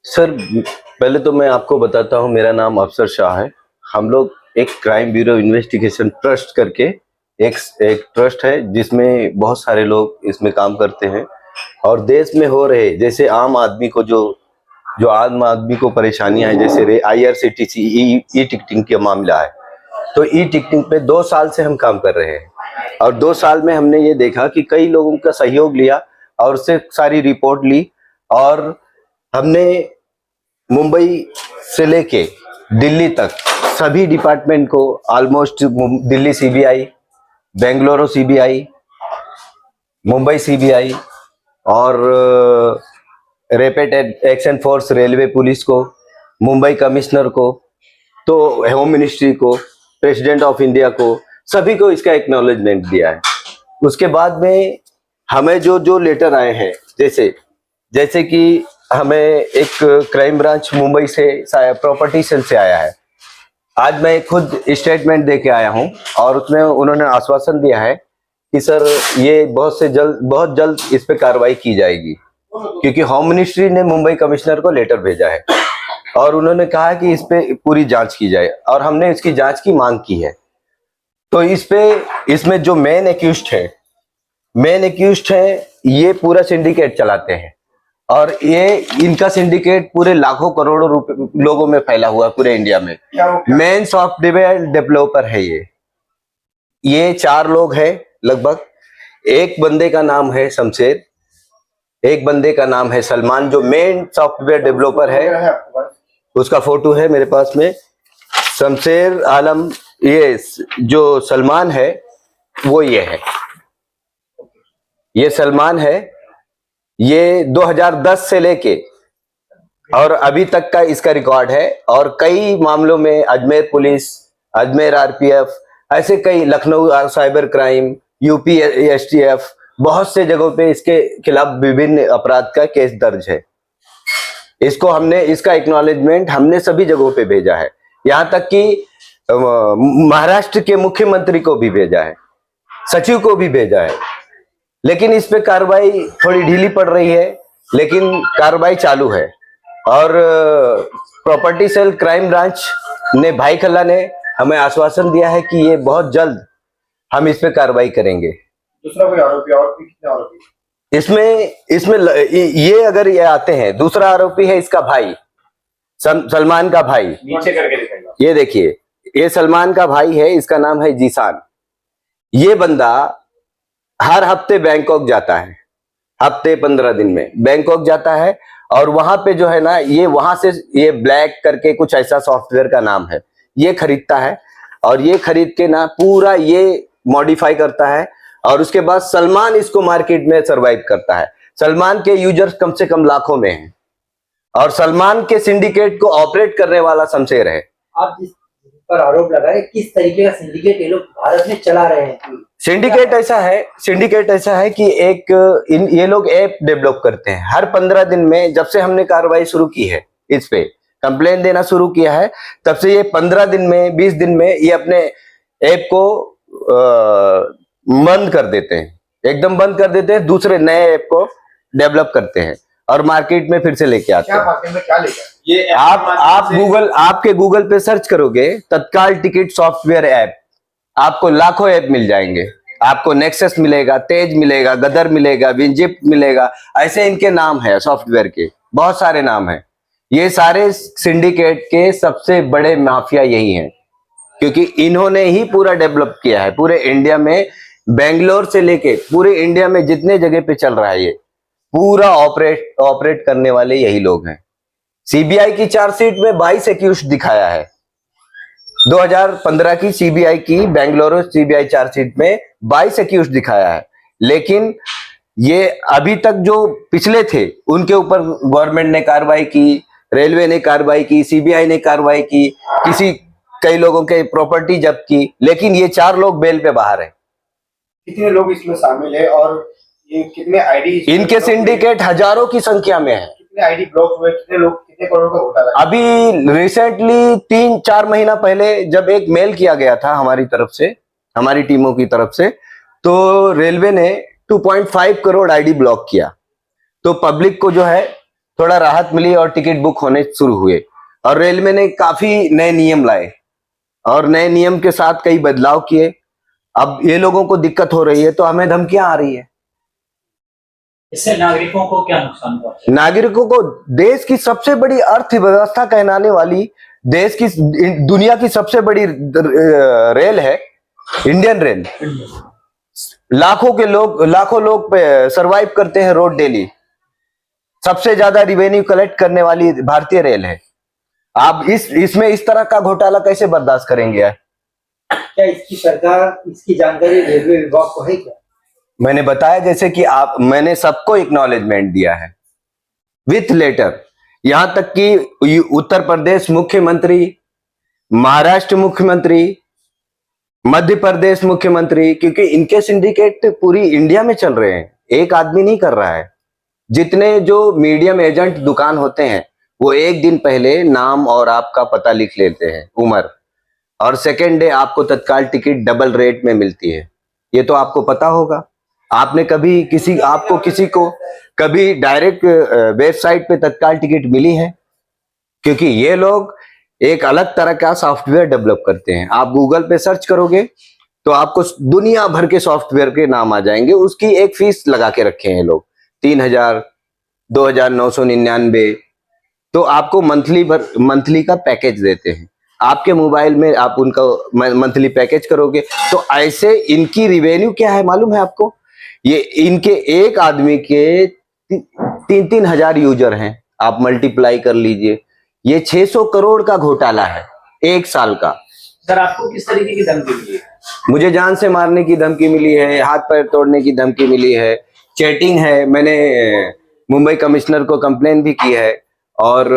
Sir, पहले तो मैं आपको बताता हूँ, मेरा नाम अफसर शाह है। हम लोग एक क्राइम ब्यूरो इन्वेस्टिगेशन ट्रस्ट करके एक एक ट्रस्ट है जिसमें बहुत सारे लोग इसमें काम करते हैं। और देश में हो रहे जैसे आम आदमी को जो जो आम आदमी को परेशानियां हैं, जैसे IRCTC ई टिकटिंग का मामला है, तो ई टिकटिंग पे 2 साल से हम काम कर रहे हैं। और 2 साल में हमने ये देखा कि कई लोगों का सहयोग लिया और उससे सारी रिपोर्ट ली। और हमने मुंबई से लेके दिल्ली तक सभी डिपार्टमेंट को almost, Delhi CBI, Bengaluru CBI, Mumbai CBI और rapid action force railway police को, मुंबई कमिश्नर को, तो होम मिनिस्ट्री को, प्रेसिडेंट ऑफ इंडिया को, सभी को इसका एक्नॉलेजमेंट दिया है। उसके बाद में हमें जो जो लेटर आए हैं, जैसे जैसे कि हमें एक क्राइम ब्रांच मुंबई से प्रॉपर्टी सेल से आया है। आज मैं खुद स्टेटमेंट दे के आया हूं और उसमें उन्होंने आश्वासन दिया है कि सर ये बहुत जल्द इस पे कार्रवाई की जाएगी, क्योंकि होम मिनिस्ट्री ने मुंबई कमिश्नर को लेटर भेजा है और उन्होंने कहा कि इस पे पूरी जांच की जाए और हमने इसकी जांच की मांग की है। तो इसमें जो मेन एक्यूज्ड है, ये पूरा सिंडिकेट चलाते हैं और ये इनका सिंडिकेट पूरे लाखों करोड़ों रुपए लोगों में फैला हुआ है पूरे इंडिया में। मेन सॉफ्टवेयर डेवलपर है ये 4 लोग हैं लगभग। एक बंदे का नाम है शमशेर, एक बंदे का नाम है सलमान, जो मेन सॉफ्टवेयर डेवलपर है। उसका फोटो है मेरे पास में। शमशेर आलम, ये जो सलमान है वो ये है, ये सलमान है। ये 2010 से लेके और अभी तक का इसका रिकॉर्ड है और कई मामलों में अजमेर पुलिस, अजमेर RPF, ऐसे कई, Lucknow cyber crime, UP STF, बहुत से जगहों पे इसके खिलाफ विभिन्न अपराध का केस दर्ज है। इसका एक्नॉलेजमेंट हमने सभी जगहों पे भेजा है, यहाँ तक कि महाराष्ट्र के मुख्यमंत्री को भी भेजा है, सचिव को भी भेजा है। लेकिन इस पे कार्रवाई थोड़ी ढीली पड़ रही है, लेकिन कार्रवाई चालू है। और प्रॉपर्टी सेल क्राइम ब्रांच ने, भाई खल्ला ने हमें आश्वासन दिया है कि ये बहुत जल्द हम इस पे कार्रवाई करेंगे। दूसरा कोई आरोपी और भी कितने आरोपी इसमें ये अगर ये आते हैं, दूसरा आरोपी है इसका भाई, सलमान का भाई। नीचे करके दिखाएगा, ये देखिए, ये सलमान का भाई है, इसका नाम है जीसान। ये बंदा हर हफ्ते बैंकॉक जाता है, हफ्ते 15 दिन में बैंकॉक जाता है और वहां पे जो है ना, ये वहां से ये ब्लैक करके कुछ ऐसा सॉफ्टवेयर का नाम है, ये खरीदता है और ये खरीद के ना पूरा ये मॉडिफाई करता है और उसके बाद सलमान इसको मार्केट में सर्वाइव करता है। सलमान के यूजर्स कम से कम लाखों में हैं और सलमान के सिंडिकेट को ऑपरेट करने वाला शमशेर है। आप जिस पर आरोप लगाए, किस तरीके का सिंडिकेट ये लोग भारत में चला रहे हैं? सिंडिकेट ऐसा है कि ये लोग ऐप डेवलप करते हैं। हर 15 दिन में, जब से हमने कार्रवाई शुरू की है, इस पे कंप्लेन देना शुरू किया है, तब से ये 15 दिन में, 20 दिन में ये अपने ऐप को बंद कर देते हैं, एकदम बंद कर देते हैं। दूसरे नए ऐप को डेवलप करते हैं और मार्केट में फिर से लेके आते हैं। क्या लेकर ये आपके गूगल पे सर्च करोगे तत्काल टिकट सॉफ्टवेयर ऐप, आपको लाखों ऐप मिल जाएंगे। आपको नेक्सस मिलेगा, तेज मिलेगा, गदर मिलेगा, विंजिप मिलेगा, ऐसे इनके नाम है सॉफ्टवेयर के, बहुत सारे नाम है। ये सारे सिंडिकेट के सबसे बड़े माफिया यही हैं, क्योंकि इन्होंने ही पूरा डेवलप किया है पूरे इंडिया में। बेंगलोर से लेके पूरे इंडिया में जितने जगह पे चल रहा है, ये पूरा ऑपरेट करने वाले यही लोग हैं। CBI की चार्जशीट में 22 एक्यूज्ड दिखाया है। 2015 की CBI की, बेंगलुरु CBI चार्जशीट में 22 एक्यूज्ड दिखाया है, लेकिन ये अभी तक जो पिछले थे उनके ऊपर गवर्नमेंट ने कार्रवाई की, रेलवे ने कार्रवाई की, CBI ने कार्रवाई की, कई लोगों के प्रॉपर्टी जब्त की, लेकिन ये 4 लोग बेल पे बाहर हैं। कितने लोग इसमें शामिल है और ये कितने आईडी, इनके सिंडिकेट हजारों की संख्या में है। कितने आईडी ब्लॉक हुए, कितने लोग, कितने करोड़ का घोटाला है? अभी रिसेंटली 3-4 महीना पहले जब एक मेल किया गया था हमारी तरफ से, हमारी टीमों की तरफ से, तो रेलवे ने 2.5 करोड़ आईडी ब्लॉक किया। तो पब्लिक को जो है थोड़ा राहत मिली और टिकट बुक होने शुरू हुए। और रेलवे ने काफी नए नियम लाए और नए नियम के साथ कई बदलाव किए। अब ये लोगों को दिक्कत हो रही है तो हमें धमकियां आ रही है। इससे नागरिकों को क्या नुकसान हुआ? नागरिकों को देश की सबसे बड़ी अर्थव्यवस्था कहलाने वाली, देश की, दुनिया की सबसे बड़ी रेल है इंडियन रेल। लाखों लोग सरवाइव करते हैं रोड डेली। सबसे ज्यादा रिवेन्यू कलेक्ट करने वाली भारतीय रेल है। आप इसमें इस तरह का घोटाला कैसे बर्दाश्त करेंगे? क्या इसकी जानकारी रेलवे विभाग को है क्या? मैंने बताया जैसे कि मैंने सबको एक्नॉलेजमेंट दिया है विथ लेटर। यहां तक कि उत्तर प्रदेश मुख्यमंत्री, महाराष्ट्र मुख्यमंत्री, मध्य प्रदेश मुख्यमंत्री, क्योंकि इनके सिंडिकेट पूरी इंडिया में चल रहे हैं, एक आदमी नहीं कर रहा है। जितने जो मीडियम एजेंट दुकान होते हैं वो एक दिन पहले नाम और आपका पता लिख लेते हैं, उम्र, और सेकेंड डे आपको तत्काल टिकट डबल रेट में मिलती है। ये तो आपको पता होगा। आपने कभी किसी को कभी डायरेक्ट वेबसाइट पे तत्काल टिकट मिली है? क्योंकि ये लोग एक अलग तरह का सॉफ्टवेयर डेवलप करते हैं। आप गूगल पे सर्च करोगे तो आपको दुनिया भर के सॉफ्टवेयर के नाम आ जाएंगे। उसकी एक फीस लगा के रखे हैं लोग, 3,000, 2,999। तो आपको मंथली का पैकेज देते हैं। आपके मोबाइल में आप उनका मंथली पैकेज करोगे तो ऐसे इनकी रिवेन्यू क्या है मालूम है आपको? ये इनके एक आदमी के 3,000 यूजर हैं। आप मल्टीप्लाई कर लीजिए, ये 600 करोड़ का घोटाला है एक साल का। सर, आपको किस तरीके की धमकी मिली है? मुझे जान से मारने की धमकी मिली है, हाथ पैर तोड़ने की धमकी मिली है, चैटिंग है। मैंने मुंबई कमिश्नर को कंप्लेन भी की है और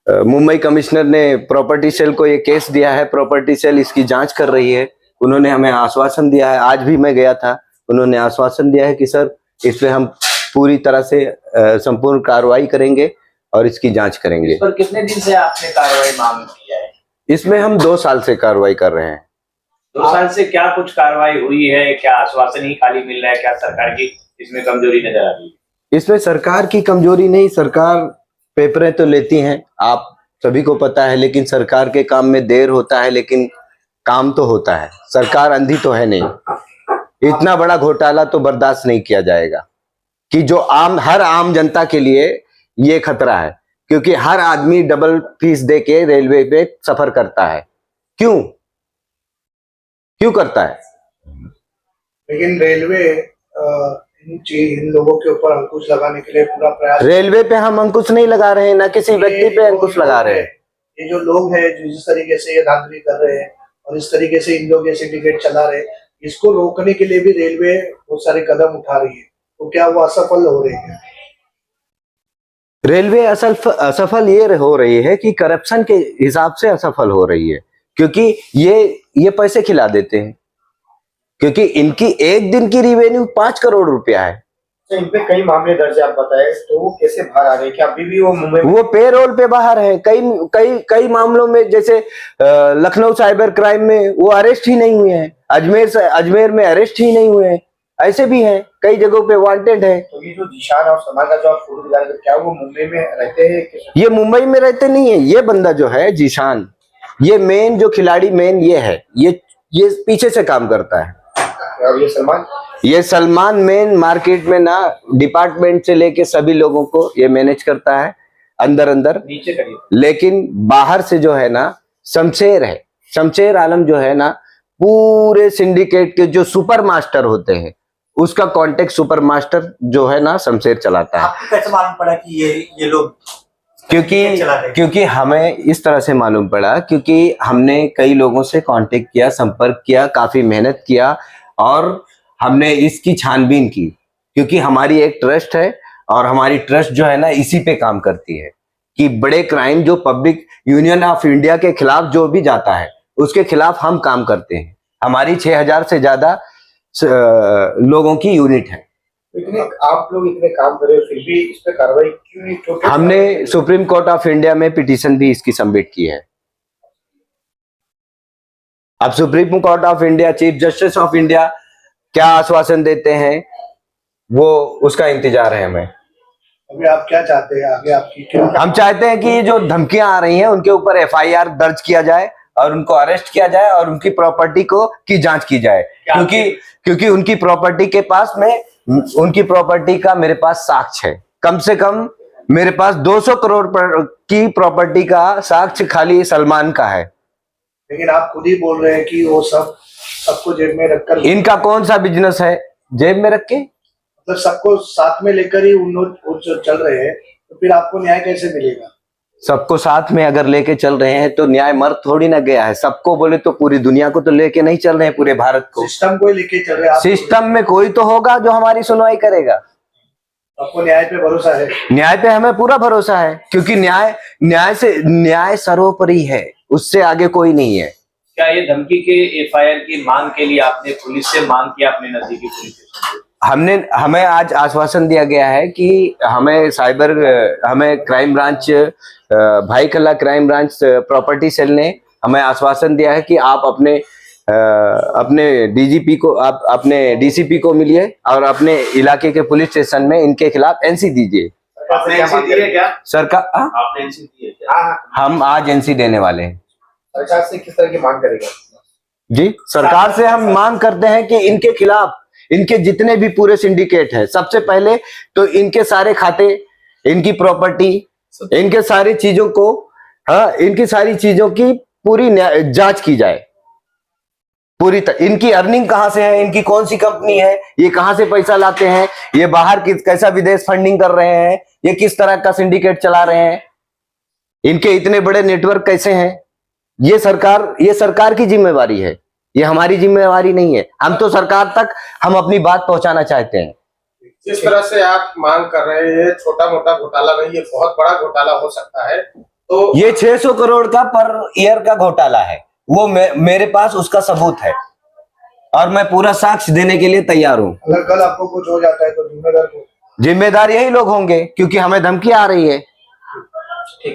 मुंबई कमिश्नर ने प्रॉपर्टी सेल को ये केस दिया है। प्रॉपर्टी सेल इसकी जांच कर रही है। उन्होंने हमें आश्वासन दिया है, आज भी मैं गया था, उन्होंने आश्वासन दिया है कि सर इस पे हम पूरी तरह से संपूर्ण कार्रवाई करेंगे और इसकी जांच करेंगे। इस पर कितने दिन से आपने कार्रवाई मांग किया है? इसमें हम 2 साल से कार्रवाई कर रहे हैं। 2 साल से क्या कुछ कार्रवाई हुई है? क्या आश्वासन ही खाली मिल रहा है? क्या सरकार की इसमें कमजोरी नजर आ रही है? इसमें सरकार की कमजोरी नहीं, सरकार पेपरें तो लेती हैं, आप सभी को पता है, लेकिन सरकार के काम में देर होता है, लेकिन काम तो होता है। सरकार अंधी तो है नहीं। इतना बड़ा घोटाला तो बर्दाश्त नहीं किया जाएगा कि जो हर आम जनता के लिए ये खतरा है, क्योंकि हर आदमी डबल फीस दे के रेलवे पे सफर करता है। क्यों करता है? लेकिन रेलवे इन लोगों के ऊपर अंकुश लगाने के लिए पूरा प्रयास। रेलवे पे हम अंकुश नहीं लगा रहे हैं, ना किसी व्यक्ति पे अंकुश लगा रहे हैं। ये जो लोग हैं जो जिस तरीके से ये धांधली कर रहे हैं और इस तरीके से इन लोग ये सिंडिकेट चला रहे हैं, इसको रोकने के लिए भी रेलवे बहुत सारे कदम उठा रही है। तो क्या वो असफल हो रही है? रेलवे असफल ये हो रही है कि करप्शन के हिसाब से असफल हो रही है, क्योंकि ये पैसे खिला देते हैं, क्योंकि इनकी एक दिन की रिवेन्यू 5 करोड़ रुपया है। तो इन पे कई मामले दर्ज आप बताए, तो वो कैसे बाहर आ रहे हैं? क्या अभी भी वो मुंबई वो पेरोल पे बाहर है? कई मामलों में, जैसे लखनऊ साइबर क्राइम में वो अरेस्ट ही नहीं हुए हैं, अजमेर में अरेस्ट ही नहीं हुए हैं, ऐसे भी हैं, कई जगहों पे वांटेड है। तो ये जो जीशान और समा का जो आप फोटो दिखा रहे थे, क्या वो मुंबई में रहते हैं? ये मुंबई में रहते नहीं है। ये बंदा जो है जीशान, ये मेन जो खिलाड़ी मेन ये है, ये पीछे से काम करता है। और ये सलमान मेन मार्केट में ना डिपार्टमेंट से लेके सभी लोगों को ये मैनेज करता है अंदर नीचे करिए। लेकिन बाहर से जो है ना शमशेर है, शमशेर आलम जो है ना, पूरे सिंडिकेट के जो सुपर मास्टर होते हैं उसका कांटेक्ट सुपर मास्टर जो है ना शमशेर चलाता है। आपको कैसे मालूम पड़ा कि ये लोग? क्योंकि हमें इस तरह से मालूम पड़ा, क्योंकि हमने कई लोगों से कांटेक्ट किया, संपर्क किया, काफी मेहनत किया और हमने इसकी छानबीन की, क्योंकि हमारी एक ट्रस्ट है और हमारी ट्रस्ट जो है ना इसी पे काम करती है कि बड़े क्राइम जो पब्लिक यूनियन ऑफ इंडिया के खिलाफ जो भी जाता है उसके खिलाफ हम काम करते हैं। हमारी 6,000 से ज्यादा लोगों की यूनिट है। आप लोग इतने काम कर रहे हो फिर भी इस पे कार्रवाई क्यों नहीं? हमने सुप्रीम कोर्ट ऑफ इंडिया में पिटीशन भी इसकी सबमिट की है। अब supreme court of India, chief justice of India क्या आश्वासन देते हैं वो उसका इंतजार है हमें। अभी आप क्या चाहते हैं आगे आपकी क्या? हम चाहते हैं कि ये जो धमकियां आ रही हैं उनके ऊपर एफआईआर दर्ज किया जाए और उनको अरेस्ट किया जाए और उनकी प्रॉपर्टी की जांच की जाए, क्योंकि उनकी प्रॉपर्टी के पास में उनकी प्रॉपर्टी का मेरे पास साक्ष्य है। कम से कम मेरे पास 200 करोड़ की प्रॉपर्टी का साक्ष्य खाली सलमान का है। लेकिन आप खुद ही बोल रहे हैं कि वो सबको जेब में रखकर, इनका कौन सा बिजनेस है जेब में रख के? मतलब सबको साथ में लेकर ही उन लोग चल रहे हैं, तो फिर आपको न्याय कैसे मिलेगा? सबको साथ में अगर लेके चल रहे हैं तो न्याय मर थोड़ी ना गया है। सबको बोले तो पूरी दुनिया को तो लेके नहीं चल रहे हैं, पूरे भारत को। सिस्टम को ही लेके चल रहे हैं आप? सिस्टम में कोई तो होगा जो हमारी सुनवाई करेगा। आपको न्याय पे भरोसा है? न्याय पे हमें पूरा भरोसा है, क्योंकि न्याय सर्वोपरि है, उससे आगे कोई नहीं है। क्या ये धमकी के एफआईआर की मांग के लिए आपने पुलिस से मांग किया, अपने नजदीकी पुलिस स्टेशन? हमें आज आश्वासन दिया गया है कि हमें क्राइम ब्रांच, भाई कल्ला क्राइम ब्रांच प्रॉपर्टी सेल ने हमें आश्वासन दिया है कि आप अपने डीजीपी को, आप अपने डीसीपी को मिलिए और अपने इलाके के पुलिस स्टेशन में इनके खिलाफ एनसी दीजिए। आपने एनसी दी है क्या? सरकार, आपने एनसी दी है क्या? हम आज एनसी देने वाले हैं। सरकार से किस तरह की मांग करेगा? जी, सरकार से हम मांग करते हैं कि इनके खिलाफ, इनके जितने भी पूरे सिंडिकेट है, सबसे पहले तो इनके सारे खाते, इनकी प्रॉपर्टी, इनके सारी चीजों को, इनकी सारी चीजों की पूरी जांच की जाए। इनकी अर्निंग कहां से है, इनकी कौन सी कंपनी है, ये कहां से पैसा लाते हैं, ये बाहर कैसा विदेश फंडिंग कर रहे हैं, ये किस तरह का सिंडिकेट चला रहे हैं, इनके इतने बड़े नेटवर्क कैसे हैं, ये सरकार की जिम्मेवारी है, ये हमारी जिम्मेवारी नहीं है। हम तो सरकार तक हम अपनी बात पहुंचाना चाहते हैं। जिस तरह से आप मांग कर रहे हैं, छोटा मोटा घोटाला नहीं, ये बहुत बड़ा घोटाला हो सकता है। तो ये 600 करोड़ का पर ईयर का घोटाला है, वो मेरे पास उसका सबूत है और मैं पूरा साक्ष्य देने के लिए तैयार हूं। अगर कल आपको कुछ हो जाता है तो जिम्मेदार जिम्मेदार यही लोग होंगे, क्योंकि हमें धमकी आ रही है। ठीक है।